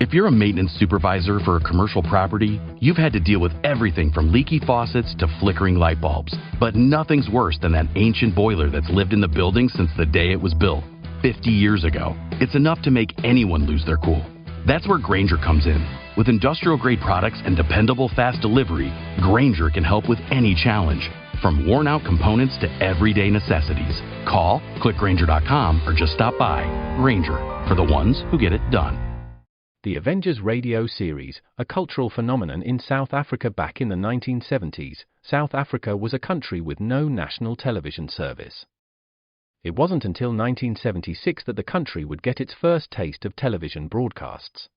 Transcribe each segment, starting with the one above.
If you're a maintenance supervisor for a commercial property, you've had to deal with everything from leaky faucets to flickering light bulbs. But nothing's worse than that ancient boiler that's lived in the building since the day it was built, 50 years ago. It's enough to make anyone lose their cool. That's where Grainger comes in. With industrial-grade products and dependable fast delivery, Grainger can help with any challenge, from worn-out components to everyday necessities. Call, click Grainger.com, or just stop by. Grainger, for the ones who get it done. The Avengers radio series, a cultural phenomenon in South Africa back in the 1970s. South Africa was a country with no national television service. It wasn't until 1976 that the country would get its first taste of television broadcasts.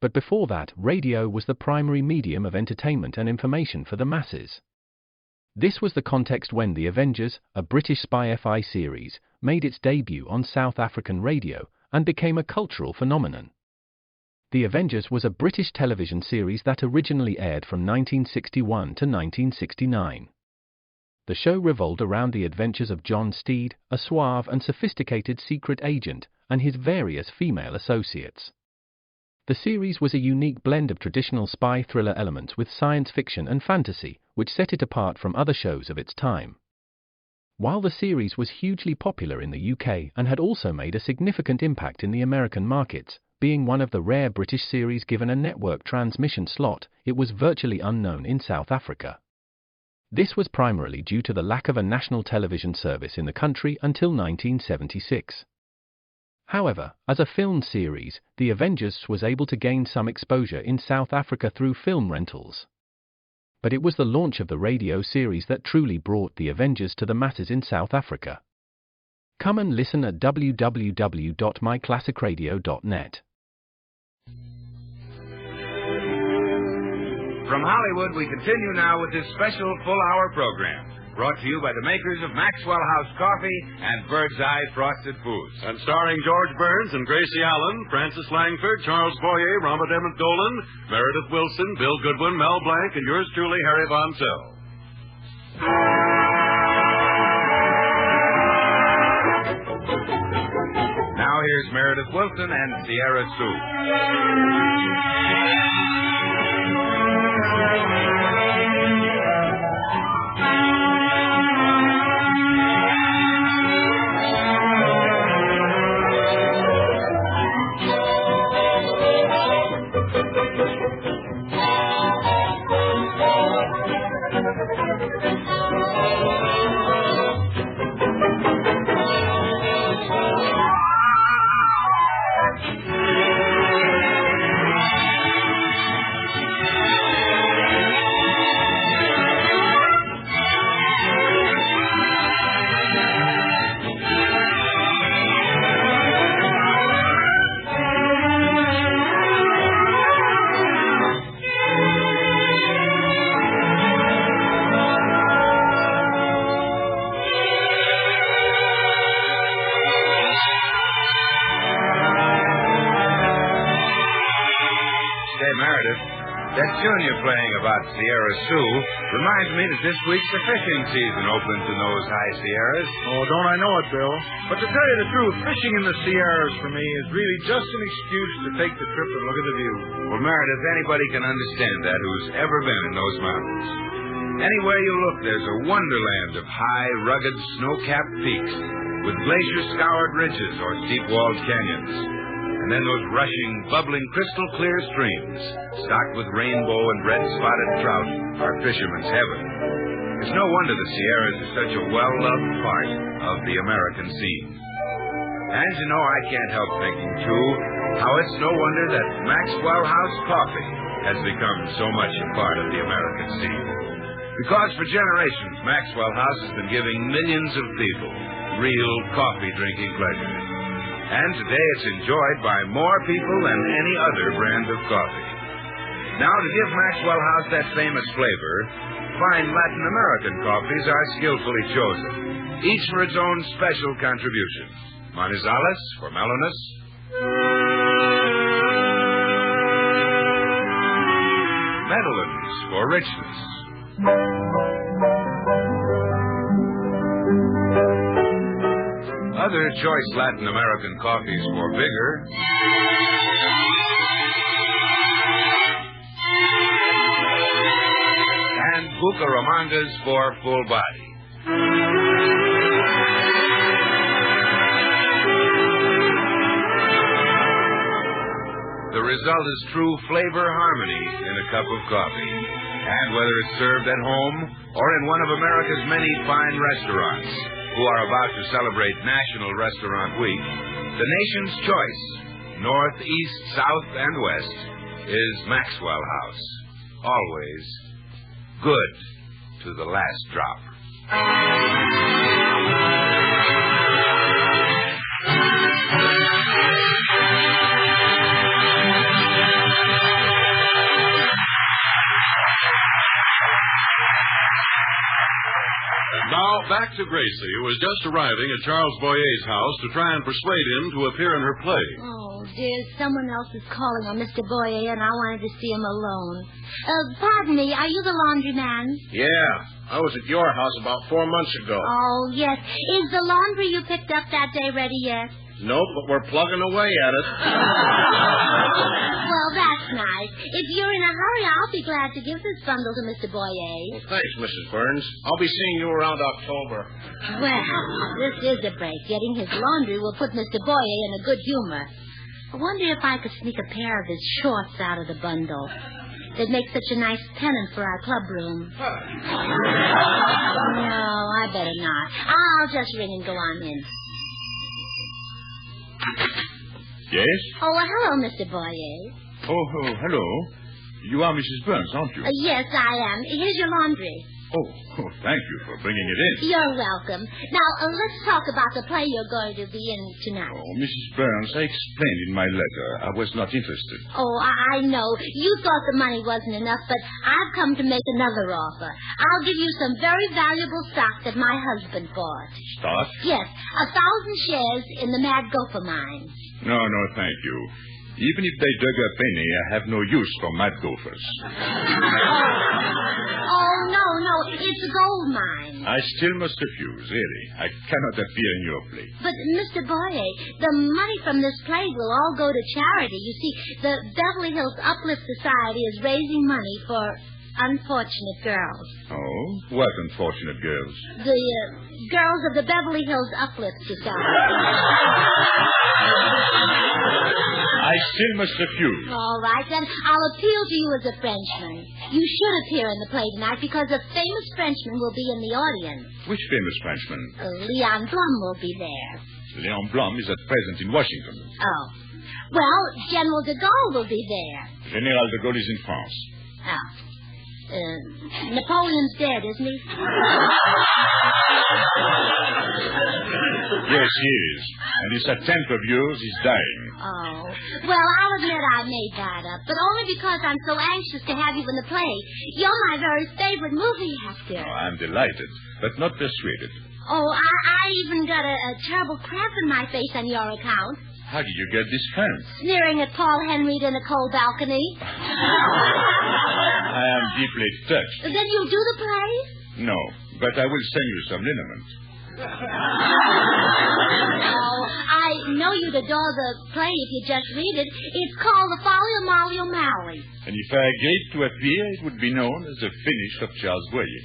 But before that, radio was the primary medium of entertainment and information for the masses. This was the context when The Avengers, a British spy FI series, made its debut on South African radio and became a cultural phenomenon. The Avengers was a British television series that originally aired from 1961 to 1969. The show revolved around the adventures of John Steed, a suave and sophisticated secret agent, and his various female associates. The series was a unique blend of traditional spy thriller elements with science fiction and fantasy, which set it apart from other shows of its time. While the series was hugely popular in the UK and had also made a significant impact in the American markets, being one of the rare British series given a network transmission slot, it was virtually unknown in South Africa. This was primarily due to the lack of a national television service in the country until 1976. However, as a film series, The Avengers was able to gain some exposure in South Africa through film rentals. But it was the launch of the radio series that truly brought The Avengers to the masses in South Africa. Come and listen at www.myclassicradio.net. From Hollywood, we continue now with this special full-hour program, brought to you by the makers of Maxwell House Coffee and Bird's Eye Frosted Foods. And starring George Burns and Gracie Allen, Francis Langford, Charles Boyer, Robert Emmett Dolan, Meredith Willson, Bill Goodwin, Mel Blanc, and yours truly, Harry Von Zell. Now here's Meredith Willson and Sierra Sue. That tune you're playing about Sierra Sue reminds me that this week's the fishing season opens in those high Sierras. Oh, don't I know it, Bill? But to tell you the truth, fishing in the Sierras for me is really just an excuse to take the trip and look at the view. Well, Meredith, anybody can understand that who's ever been in those mountains. Anywhere you look, there's a wonderland of high, rugged, snow-capped peaks with glacier-scoured ridges or steep-walled canyons. And then those rushing, bubbling, crystal-clear streams, stocked with rainbow and red-spotted trout, are fishermen's heaven. It's no wonder the Sierras are such a well-loved part of the American scene. And you know, I can't help thinking, too, how it's no wonder that Maxwell House Coffee has become so much a part of the American scene. Because for generations, Maxwell House has been giving millions of people real coffee-drinking pleasure. And today it's enjoyed by more people than any other brand of coffee. Now, to give Maxwell House that famous flavor, fine Latin American coffees are skillfully chosen, each for its own special contribution. Manizales for mellowness, Medellins for richness. Other choice Latin American coffees for vigor, Bucaramangas for full body. The result is true flavor harmony in a cup of coffee. And whether it's served at home or in one of America's many fine restaurants who are about to celebrate National Restaurant Week, the nation's choice, north, east, south, and west, is Maxwell House. Always good to the last drop. Now, back to Gracie, who was just arriving at Charles Boyer's house to try and persuade him to appear in her play. Oh, dear, someone else is calling on Mr. Boyer, and I wanted to see him alone. Pardon me, are you the laundryman? Yeah, I was at your house about 4 months ago. Oh, yes. Is the laundry you picked up that day ready yet? Nope, but we're plugging away at it. Well, that's nice. If you're in a hurry, I'll be glad to give this bundle to Mr. Boyer. Well, thanks, Mrs. Burns. I'll be seeing you around October. Well, this is a break. Getting his laundry will put Mr. Boyer in a good humor. I wonder if I could sneak a pair of his shorts out of the bundle. They'd make such a nice pennant for our club room. No, I better not. I'll just ring and go on in. Yes? Oh, hello, Mr. Boyer. Oh, hello. You are Mrs. Burns, aren't you? Yes, I am. Here's your laundry. Oh, thank you for bringing it in. You're welcome. Now, let's talk about the play you're going to be in tonight. Oh, Mrs. Burns, I explained in my letter I was not interested. Oh, I know. You thought the money wasn't enough, but I've come to make another offer. I'll give you some very valuable stock that my husband bought. Stock? Yes, 1,000 shares in the Mad Gopher mine. No, thank you. Even if they dug a penny, I have no use for mad gophers. Oh, no, it's a gold mine. I still must refuse, really. I cannot appear in your play. But, Mr. Boyer, the money from this play will all go to charity. You see, the Beverly Hills Uplift Society is raising money for unfortunate girls. Oh? What unfortunate girls? The girls of the Beverly Hills Uplift Society. I still must refuse. All right, then I'll appeal to you as a Frenchman. You should appear in the play tonight because a famous Frenchman will be in the audience. Which famous Frenchman? Leon Blum will be there. Leon Blum is at present in Washington. Oh. Well, General de Gaulle will be there. General de Gaulle is in France. Oh. Napoleon's dead, isn't he? Yes, he is. And this attempt of yours is dying. Oh. Well, I'll admit I made that up, but only because I'm so anxious to have you in the play. You're my very favorite movie actor. Oh, I'm delighted, but not persuaded. Oh, I even got a terrible cramp in my face on your account. How did you get this cramp? Sneering at Paul Henreid in a cold balcony. I am deeply touched. Then you'll do the play? No, but I will send you some liniment. Oh, I know you'd adore the play if you just read it. It's called The Folly of Molly O'Malley. And if I agreed to appear, it would be known as the finish of Charles Boyer.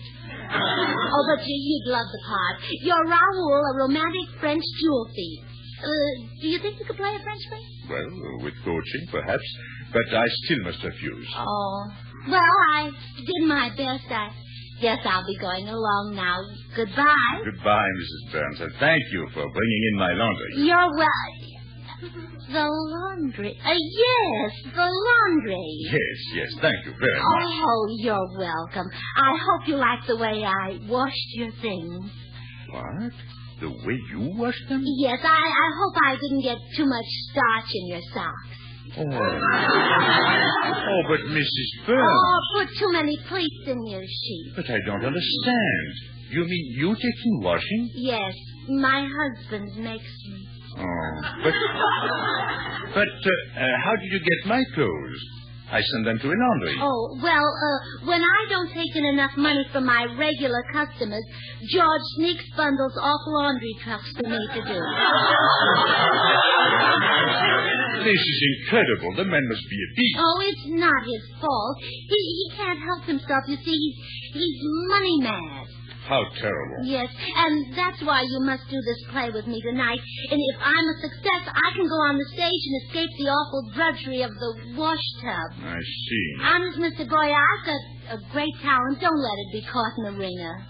Oh, but you'd love the part. You're Raoul, a romantic French jewel thief. Do you think you could play a Frenchman? Well, with coaching, perhaps, but I still must refuse. Oh, well, I did my best. I guess I'll be going along now. Goodbye. Goodbye, Mrs. Burns, and thank you for bringing in my laundry. You're the laundry. Yes, the laundry. Yes, thank you very much. Oh, you're welcome. I hope you like the way I washed your things. What? The way you washed them? Yes, I hope I didn't get too much starch in your socks. Oh, but Mrs. Burns. Oh, put too many pleats in your sheet. But I don't understand. You mean you taking washing? Yes, my husband makes me. Oh, but how did you get my clothes? I send them to a laundry. Oh, well, when I don't take in enough money from my regular customers, George sneaks bundles off laundry trucks for me to do. This is incredible. The man must be a thief. Oh, it's not his fault. He can't help himself. You see, he's money mad. How terrible. Yes, and that's why you must do this play with me tonight. And if I'm a success, I can go on the stage and escape the awful drudgery of the wash tub. I see. Honest, Mr. Boyer, I've got a great talent. Don't let it be caught in the ringer.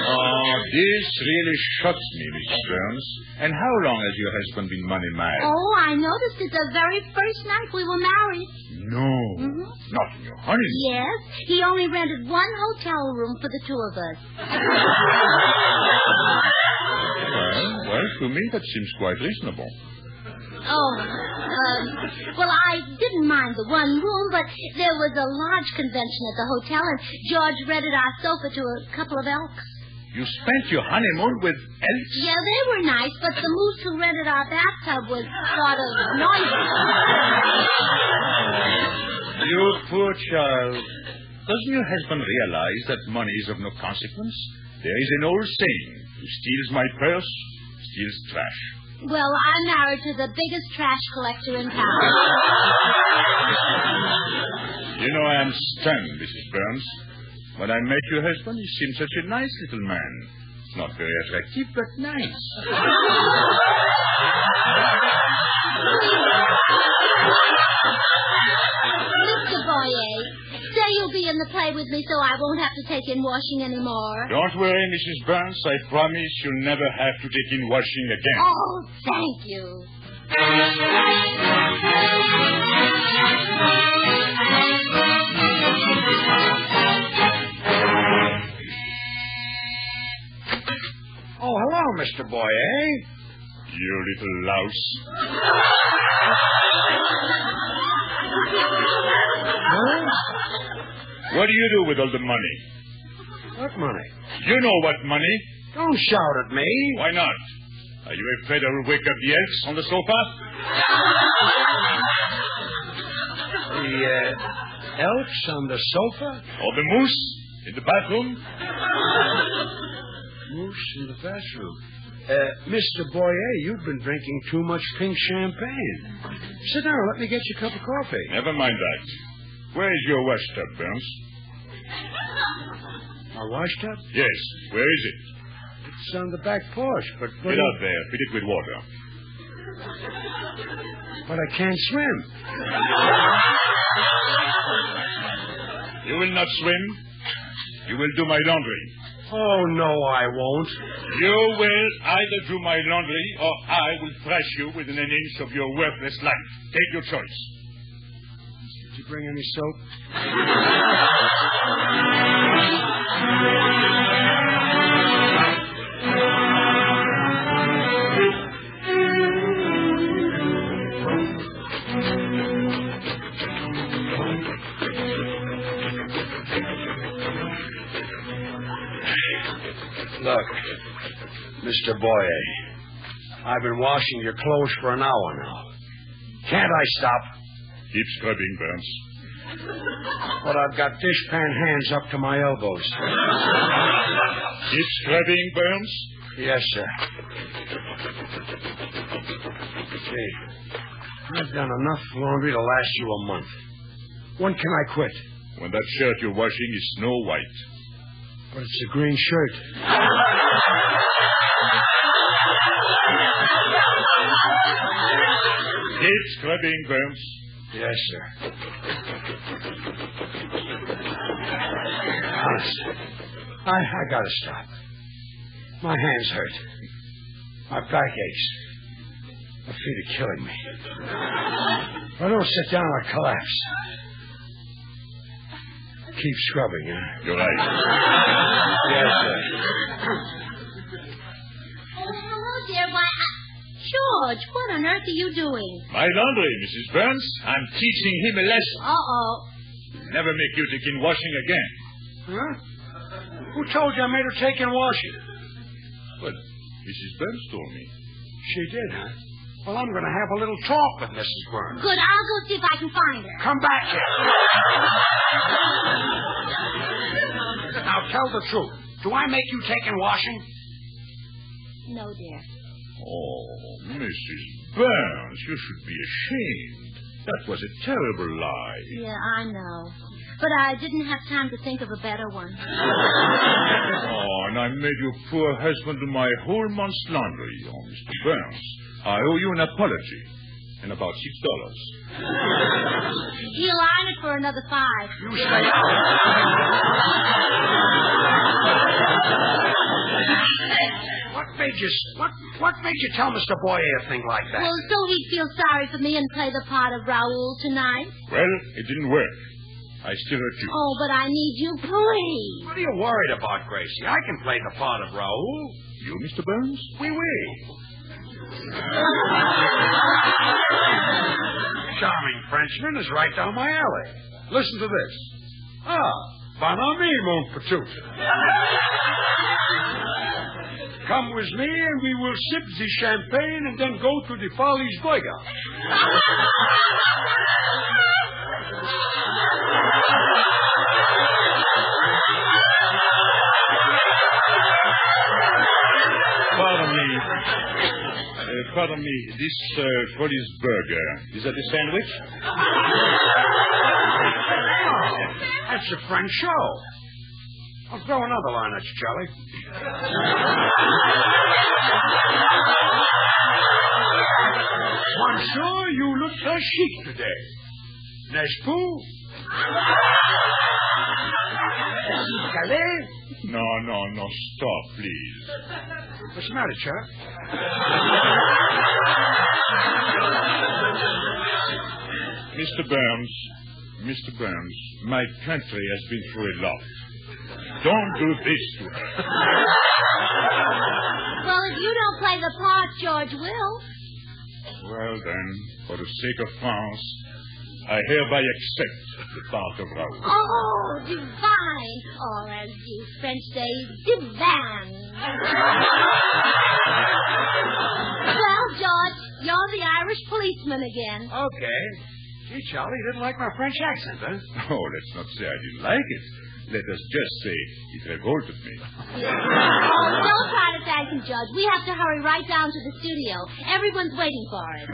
Oh, this really shocks me, Mrs. Burns. And how long has your husband been money mad? Oh, I noticed it the very first night we were married. No. Mm-hmm. Not in your honeymoon. Yes. He only rented one hotel room for the two of us. Well, to me that seems quite reasonable. Oh, well, I didn't mind the one room, but there was a large convention at the hotel, and George rented our sofa to a couple of elks. You spent your honeymoon with elks? Yeah, they were nice, but the moose who rented our bathtub was sort of noisy. You poor child. Doesn't your husband realize that money is of no consequence? There is an old saying, who steals my purse, steals trash. Well, I'm married to the biggest trash collector in town. You know, I am stunned, Mrs. Burns. When I met your husband, he seemed such a nice little man. Not very attractive, but nice. Mr. Boyer, say you'll be in the play with me so I won't have to take in washing anymore. Don't worry, Mrs. Burns. I promise you'll never have to take in washing again. Oh, thank you. Oh, hello, Mr. Boyer. You little louse. Huh? What do you do with all the money? What money? You know what money. Don't shout at me. Why not? Are you afraid I will wake up the elks on the sofa? The elks on the sofa? Or the moose in the bathroom? Moose in the bathroom. Mr. Boyer, you've been drinking too much pink champagne. Sit down. Let me get you a cup of coffee. Never mind that. Where is your wash tub, Burns? Our wash tub? Yes. Where is it? It's on the back porch, but... Get out there. Fill it with water. But I can't swim. You will not swim. You will do my laundry. Oh, no, I won't. You will either do my laundry or I will thrash you within an inch of your worthless life. Take your choice. Did you bring any soap? Look, Mr. Boyer, I've been washing your clothes for an hour now. Can't I stop? Keep scrubbing, Burns. But I've got dishpan hands up to my elbows. Keep scrubbing, Burns. Yes, sir. Hey, I've done enough laundry to last you a month. When can I quit? When that shirt you're washing is snow white. But it's a green shirt. Keep scrubbing, Burns. Yes, sir. Honest, I gotta stop. My hands hurt. My back aches. My feet are killing me. If I don't sit down, I'll collapse. Keep scrubbing, huh? You're right. Yes, sir. Oh, hello, dear. Why, George, what on earth are you doing? My laundry, Mrs. Burns. I'm teaching him a lesson. Uh-oh. Never make you take in washing again. Huh? Who told you I made her take in washing? But Mrs. Burns told me. She did, huh? Well, I'm going to have a little talk with Mrs. Burns. Good, I'll go see if I can find her. Come back here. Now, tell the truth. Do I make you take in washing? No, dear. Oh, Mrs. Burns, you should be ashamed. That was a terrible lie. Yeah, I know. But I didn't have time to think of a better one. Oh, and I made your poor husband do my whole month's laundry. Oh, Mr. Burns, I owe you an apology. And about $6. He'll iron it for another $5. You stay out. What made you tell Mr. Boyer a thing like that? Well, so he'd feel sorry for me and play the part of Raoul tonight. Well, it didn't work. I still hurt you. Oh, but I need you, please. What are you worried about, Gracie? I can play the part of Raoul. You, Mr. Burns? Oui. Charming Frenchman is right down my alley. Listen to this. Bon ami, mon petit. Come with me and we will sip the champagne and then go to the Follies Burger. Pardon me. This Follies Burger, is that a sandwich? That's a French show. I'll throw another line at you, Charlie. Monsieur, you look très chic today. N'est-ce pas? Calais? No, stop, please. What's the matter, Chuck? Mr. Burns, my country has been through a lot. Don't do this to her. Well, if you don't play the part, George will. Well, then, for the sake of France, I hereby accept the part of Raoul. Oh, divine. Or as you French say, divine. Well, George, you're the Irish policeman again. Okay. Gee, Charlie, you didn't like my French accent, huh? Oh, let's not say I didn't like it. Let us just say it revolted me. Oh, don't try to thank him, Judge. We have to hurry right down to the studio. Everyone's waiting for us.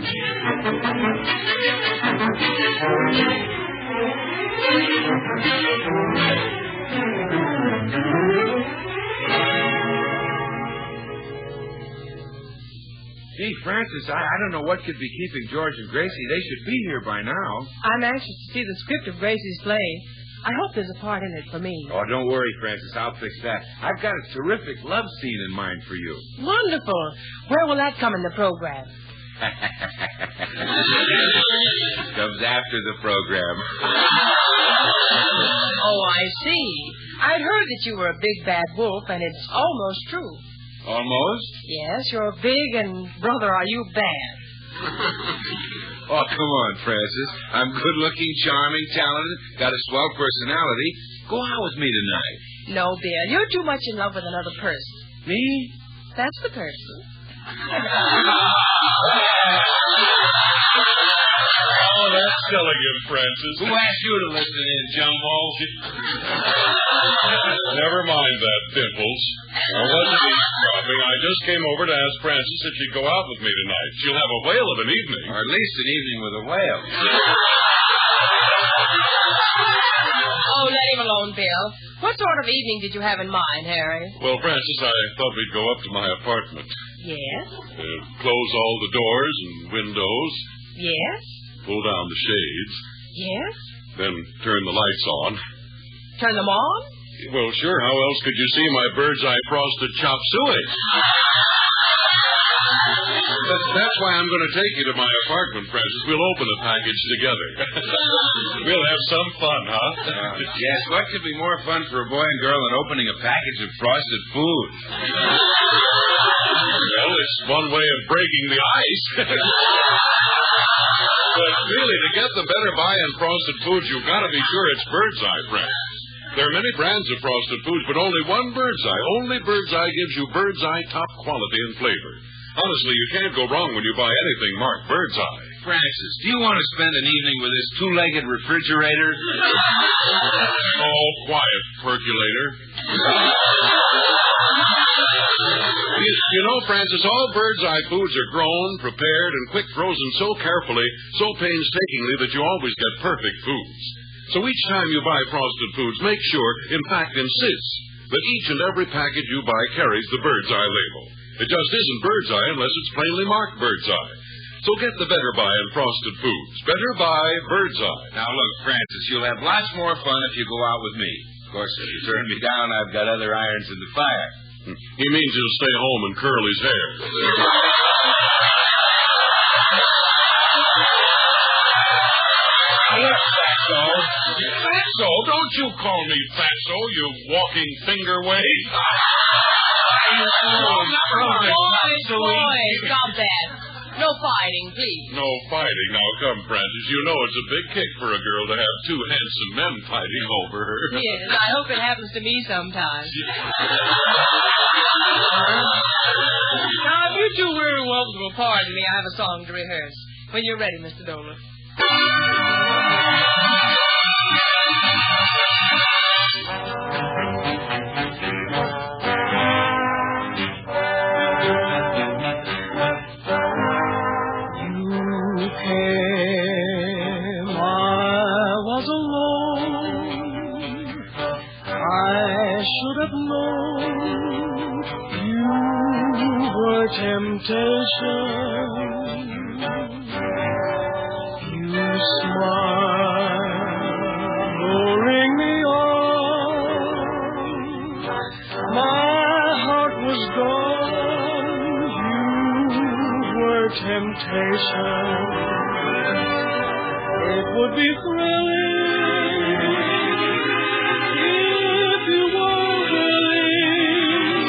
Gee, Francis, I don't know what could be keeping George and Gracie. They should be here by now. I'm anxious to see the script of Gracie's play. I hope there's a part in it for me. Oh, don't worry, Francis. I'll fix that. I've got a terrific love scene in mind for you. Wonderful. Where will that come in the program? Comes after the program. Oh, I see. I'd heard that you were a big bad wolf, and it's almost true. Almost? Yes, you're big, and brother, are you bad. Oh, come on, Francis. I'm good-looking, charming, talented, got a swell personality. Go out with me tonight. No, Bill, you're too much in love with another person. Me? That's the person. Oh, that's silly of Francis. Who asked you to listen in, Jumbo? Never mind that, Dimples. I wasn't eavesdropping. I just came over to ask Francis if she'd go out with me tonight. She'll have a whale of an evening. Or at least an evening with a whale. Oh, let him alone, Bill. What sort of evening did you have in mind, Harry? Well, Francis, I thought we'd go up to my apartment. Yes? Close all the doors and windows. Yes? Pull down the shades. Yes? Then turn the lights on. Turn them on? Well, sure. How else could you see my bird's-eye frosted chop suey? That's why I'm going to take you to my apartment, Francis. We'll open a package together. We'll have some fun, huh? Yes, what could be more fun for a boy and girl than opening a package of frosted food? Well, it's one way of breaking the ice. But really, to get the better buy in frosted foods, you've got to be sure it's Bird's Eye, Frank. There are many brands of frosted foods, but only one Bird's Eye. Only Bird's Eye gives you Bird's Eye top quality and flavor. Honestly, you can't go wrong when you buy anything marked Bird's Eye. Francis, do you want to spend an evening with this two-legged refrigerator? Oh, quiet, percolator. You know, Francis, all Bird's Eye foods are grown, prepared, and quick frozen so carefully, so painstakingly that you always get perfect foods. So each time you buy Frosted Foods, make sure, in fact insist, that each and every package you buy carries the Bird's Eye label. It just isn't Bird's Eye unless it's plainly marked Bird's Eye. So get the Better Buy in Frosted Foods. Better Buy Bird's Eye. Now, look, Francis, you'll have lots more fun if you go out with me. Of course, if you turn me down, I've got other irons in the fire. He means he'll stay home and curl his hair. Look, Fatso. Fatso, don't you call me Fatso, you walking finger wave. Boys, stop that. No fighting, please. No fighting. Now, come, Francis. You know it's a big kick for a girl to have two handsome men fighting over her. Yes, I hope it happens to me sometime. Now, if you two weary wolves will pardon me, I have a song to rehearse. When you're ready, Mr. Dolan. Temptation, you smile, luring me on. My heart was gone. You were temptation. It would be thrilling if you were willing.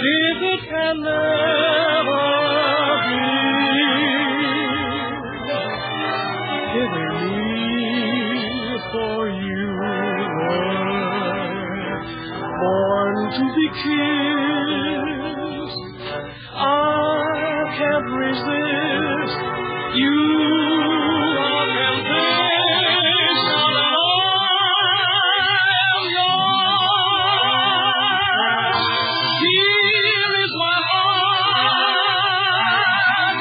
If it can never be, giving me for you were born to be kissed. I can't resist you. Are temptation, and I'm yours. Here is my heart.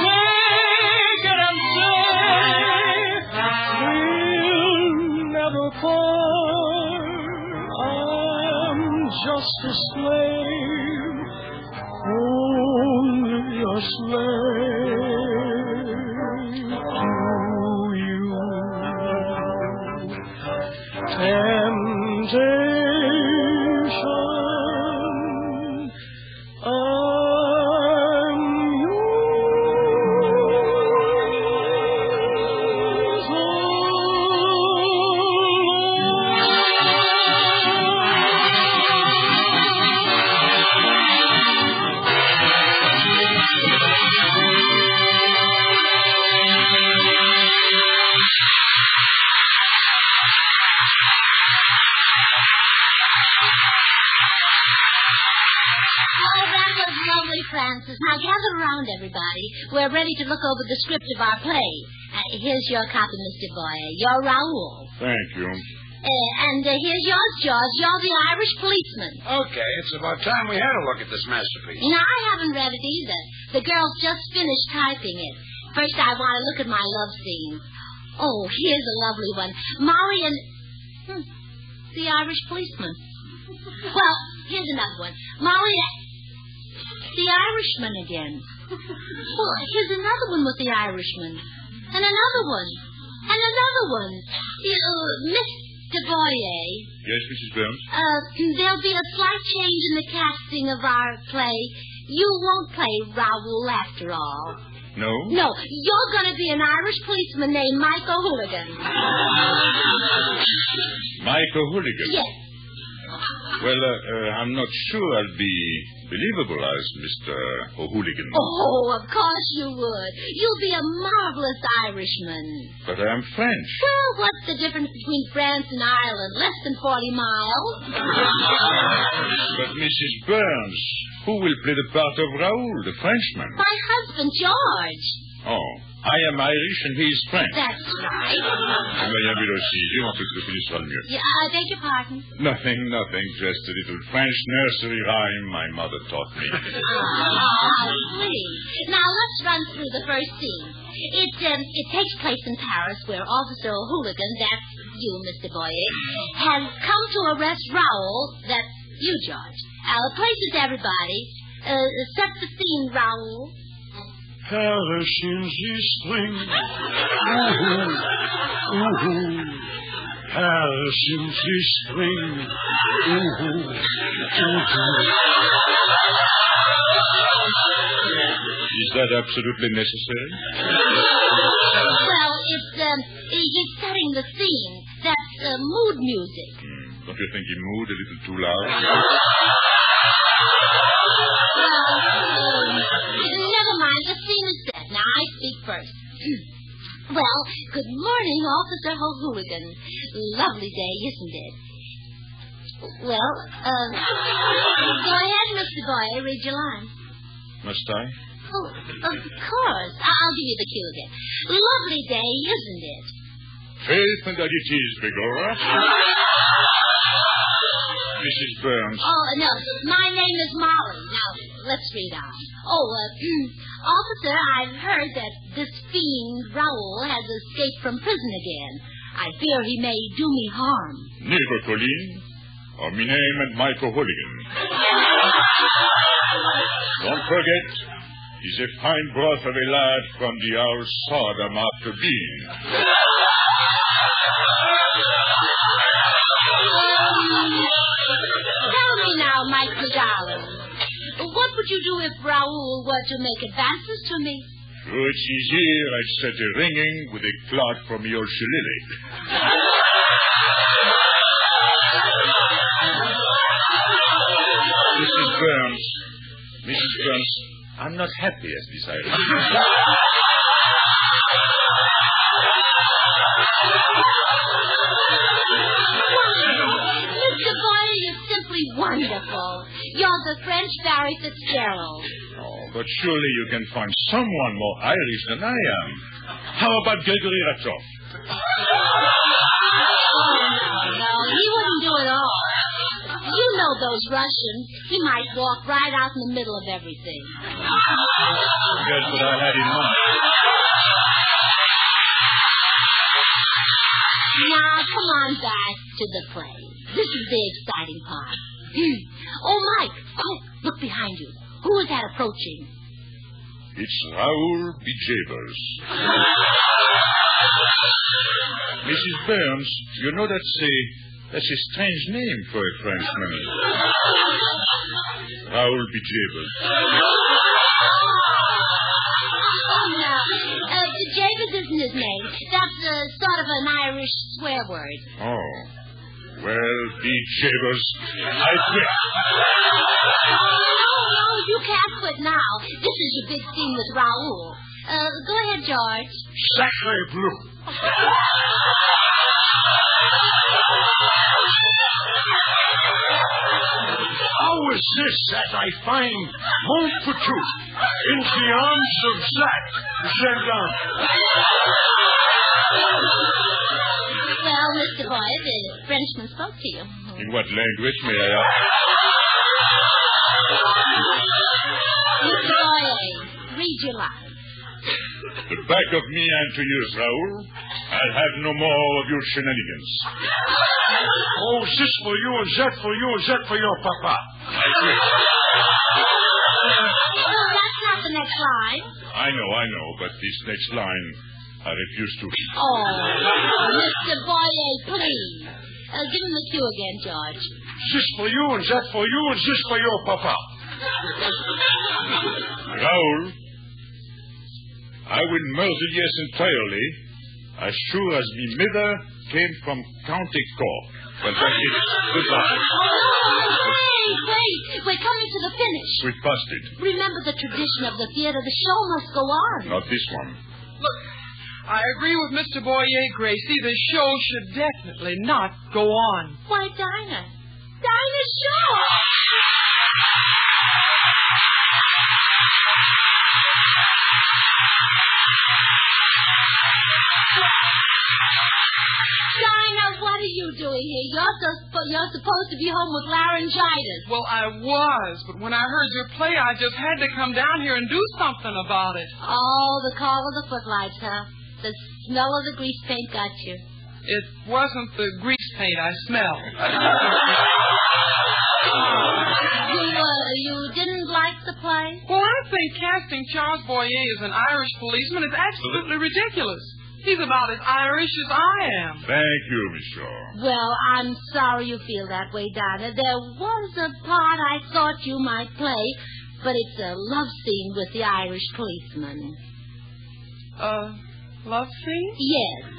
Take it and say we'll never part. I'm just a slave, only a slave to you. Temptation, I'm yours Oh, that was lovely, Francis. Now gather around, everybody. We're ready to look over the script of our play. Here's your copy, Mr. Boyer. You're Raoul. Thank you. And here's yours, George. You're the Irish policeman. Okay, it's about time we had a look at this masterpiece. Now, I haven't read it either. The girls just finished typing it. First, I want to look at my love scene. Oh, here's a lovely one. Molly and... the Irish policeman. Well, here's another one. Molly and... the Irishman again. Well, here's another one with the Irishman. And another one. And another one. Mr. Boyer. Yes, Mrs. Burns? There'll be a slight change in the casting of our play. You won't play Raoul after all. No? No, you're going to be an Irish policeman named Mike O'Hooligan. Mike O'Hooligan? Yes. Well, I'm not sure I'll be believable as Mr. O'Hooligan. Oh, of course you would. You'll be a marvelous Irishman. But I'm French. Well, what's the difference between France and Ireland? Less than 40 miles. But Mrs. Burns, Who will play the part of Raoul, the Frenchman? My husband, George. Oh, I am Irish and he is French. That's right. Bien vu aussi. J'ai un peu que ce sera le mieux. Yeah, I beg your pardon. Nothing. Just a little French nursery rhyme my mother taught me. Please. Now, let's run through the first scene. It takes place in Paris where Officer O'Hooligan, that's you, Mr. Boyer, has come to arrest Raoul, that's you, George. Places everybody. Set the scene, Raoul. Paris in the spring. Paris in the spring. Is that absolutely necessary? Well, it's setting the scene. That's mood music. Don't you think he moved a little too loud? Well, never mind. The scene is set. Now, I speak first. Well, good morning, Officer O'Hooligan. Lovely day, isn't it? Well, go ahead, Mr. Boyer. Read your line. Must I? Oh, of course. I'll give you the cue again. Lovely day, isn't it? Faith and that it is, Begorra. Mrs. Burns. Oh, no. My name is Molly. Now, let's read on. Officer, I've heard that this fiend, Raoul, has escaped from prison again. I fear he may do me harm. Never, Colleen. My name and Michael Hooligan. Don't forget, he's a fine broth of a lad from the old Sodom after being. Tell me now, Michael darling, what would you do if Raoul were to make advances to me? Sure, it's easier. I'd set a ringing with a clot from your shillelagh. Mrs. Burns, I'm not happy as desired. Mr. Boyer, you're simply wonderful. You're the French Barry Fitzgerald. Oh, but surely you can find someone more Irish than I am. How about Gregory Ratzoff? No, he wouldn't do it all. You know those Russians. He might walk right out in the middle of everything. That's what I had in mind. Now, come on back to the play. This is the exciting part. Oh, Mike, look behind you. Who is that approaching? It's Raoul Bijabers. Mrs. Burns, you know that's a strange name for a Frenchman. Raoul Bijabers. Oh, no. Bijabers isn't his name. That's sort of an Irish swear word. Oh. Well, Bijabers, I quit. No, you can't quit now. This is your big scene with Raoul. Go ahead, George. Sacre bleu. How is this that I find mon petit in the arms of Zach Gergan? Well, Mr. Boyer, the Frenchman spoke to you. In what language, may I ask? Mr. Boyer, read your line. The back of me and to yours, Raoul. I'll have no more of your shenanigans. Oh, this for you and that for you and that for your papa. Well, that's not the next line. I know, but this next line, I refuse to read. Oh, Mr. Boyer, please. Give him the cue again, George. This for you and that for you and this for your papa. Raoul, I will murder yes entirely, as sure as me mother came from County Cork. Well, that's it. Goodbye. Oh, wait. We're coming to the finish. We've busted. Remember the tradition of the theater. The show must go on. Not this one. Look, I agree with Mr. Boyer, Gracie. The show should definitely not go on. Why, Dinah. Dinah Shaw! Dinah, what are you doing here? You're supposed to be home with laryngitis. Well, I was, but when I heard your play, I just had to come down here and do something about it. Oh, the call of the footlights, huh? The smell of the grease paint got you. It wasn't the grease paint I smelled. You didn't like the play? Well, I think casting Charles Boyer as an Irish policeman is absolutely ridiculous. He's about as Irish as I am. Thank you, Miss Shaw. Well, I'm sorry you feel that way, Dinah. There was a part I thought you might play, but it's a love scene with the Irish policeman. Love scene? Yes.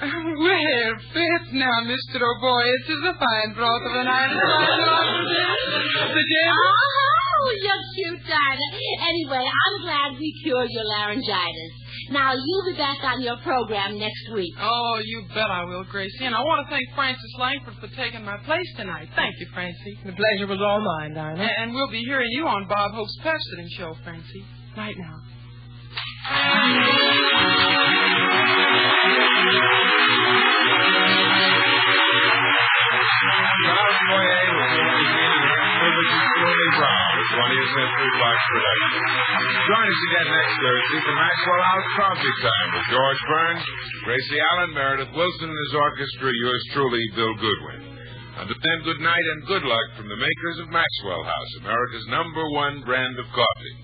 Well, faith now, Mr. O'Boy, it is a fine broth of an Irish the gem. Oh, you're cute, Dinah. Anyway, I'm glad we cured your laryngitis. Now, you'll be back on your program next week. Oh, you bet I will, Gracie. And I want to thank Francis Langford for taking my place tonight. Thank you, Francie. The pleasure was all mine, Dinah. And we'll be hearing you on Bob Hope's Pepsidin show, Francie. Night now. Charles Boyer was privileged and slowly brown, a 20th Century Fox production. Join us again next Thursday for Maxwell House Coffee Time with George Burns, Gracie Allen, Meredith Willson, and his orchestra, yours truly, Bill Goodwin. Until then, good night and good luck from the makers of Maxwell House, America's #1 brand of coffee.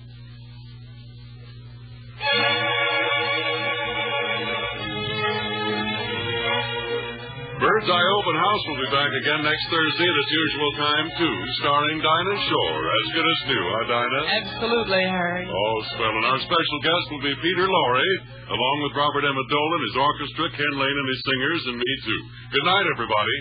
Bird's Eye Open House will be back again next Thursday at its usual time, too, starring Dinah Shore. As good as new, huh, Dinah? Absolutely, Harry. Oh, swell. And our special guest will be Peter Lorre, along with Robert Emmett Dolan, his orchestra, Ken Lane and his singers, and me, too. Good night, everybody.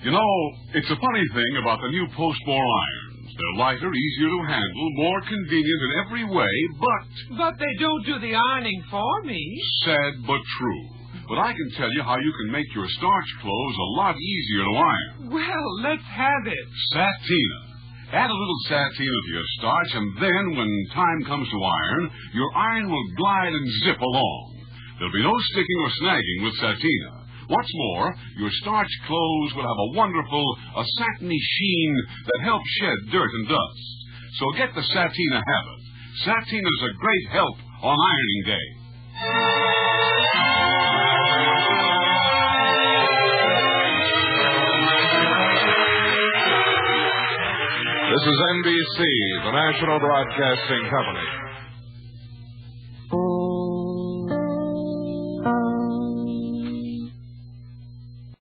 You know, it's a funny thing about the new post-war irons. They're lighter, easier to handle, more convenient in every way, But they don't do the ironing for me. Sad but true. But I can tell you how you can make your starch clothes a lot easier to iron. Well, let's have it. Satina. Add a little satina to your starch, and then when time comes to iron, your iron will glide and zip along. There'll be no sticking or snagging with satina. What's more, your starch clothes will have a wonderful, satiny sheen that helps shed dirt and dust. So get the Satina habit. Satina's a great help on ironing day. This is NBC, the National Broadcasting Company.